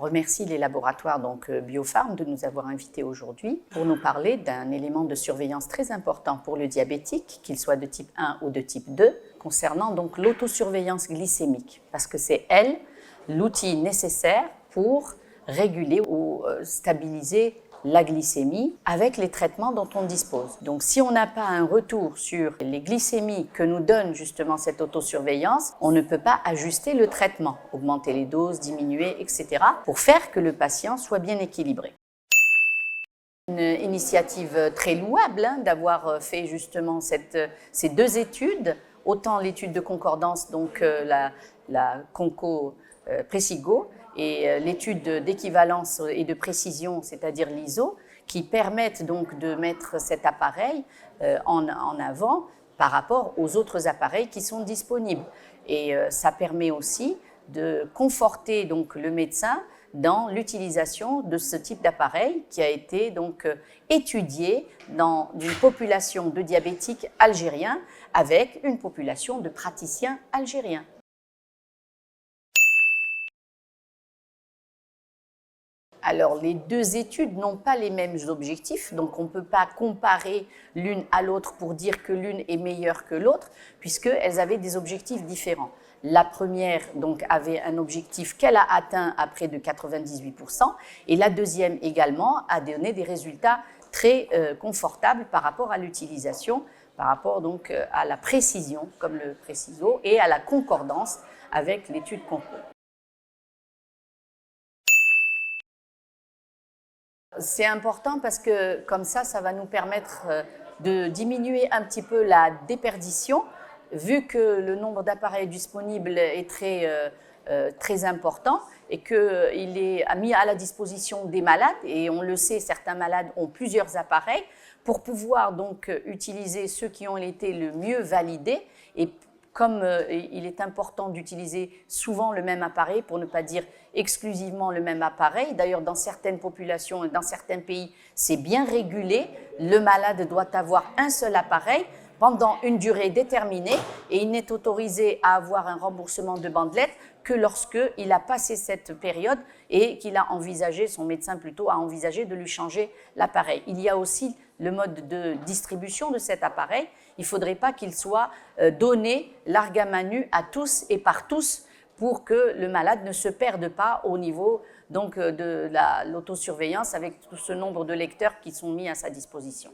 remercie les laboratoires Biopharm de nous avoir invités aujourd'hui pour nous parler d'un élément de surveillance très important pour le diabétique, qu'il soit de type 1 ou de type 2, concernant donc l'autosurveillance glycémique, parce que c'est elle l'outil nécessaire pour réguler ou stabiliser la glycémie avec les traitements dont on dispose. Donc si on n'a pas un retour sur les glycémies que nous donne justement cette autosurveillance, on ne peut pas ajuster le traitement, augmenter les doses, diminuer, etc. pour faire que le patient soit bien équilibré. Une initiative très louable d'avoir fait justement ces deux études, autant l'étude de concordance, donc la Conco-Presigo, et l'étude d'équivalence et de précision, c'est-à-dire l'ISO, qui permettent donc de mettre cet appareil en avant par rapport aux autres appareils qui sont disponibles. Et ça permet aussi de conforter donc le médecin dans l'utilisation de ce type d'appareil qui a été donc étudié dans une population de diabétiques algériens avec une population de praticiens algériens. Alors, les deux études n'ont pas les mêmes objectifs, donc on ne peut pas comparer l'une à l'autre pour dire que l'une est meilleure que l'autre, puisqu'elles avaient des objectifs différents. La première donc, avait un objectif qu'elle a atteint à près de 98%, et la deuxième également a donné des résultats très confortables par rapport à l'utilisation, par rapport donc à la précision, comme le Preciso, et à la concordance avec l'étude Conco. C'est important parce que comme ça va nous permettre de diminuer un petit peu la déperdition, vu que le nombre d'appareils disponibles est très important et qu'il est mis à la disposition des malades, et on le sait, certains malades ont plusieurs appareils, pour pouvoir donc utiliser ceux qui ont été le mieux validés. Et comme il est important d'utiliser souvent le même appareil, pour ne pas dire exclusivement le même appareil, d'ailleurs dans certaines populations et dans certains pays, c'est bien régulé, le malade doit avoir un seul appareil pendant une durée déterminée et il n'est autorisé à avoir un remboursement de bandelettes que lorsqu'il a passé cette période et qu'il a envisagé, son médecin plutôt a envisagé de lui changer l'appareil. Il y a aussi le mode de distribution de cet appareil. Il ne faudrait pas qu'il soit donné large à manu à tous et par tous pour que le malade ne se perde pas au niveau donc, de l'autosurveillance avec tout ce nombre de lecteurs qui sont mis à sa disposition.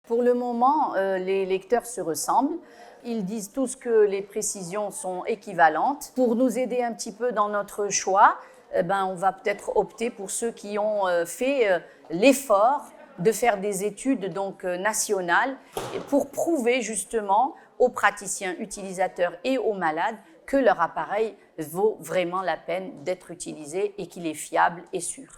Pour le moment, les lecteurs se ressemblent. Ils disent tous que les précisions sont équivalentes. Pour nous aider un petit peu dans notre choix, on va peut-être opter pour ceux qui ont fait l'effort de faire des études donc, nationales pour prouver justement aux praticiens utilisateurs et aux malades que leur appareil vaut vraiment la peine d'être utilisé et qu'il est fiable et sûr.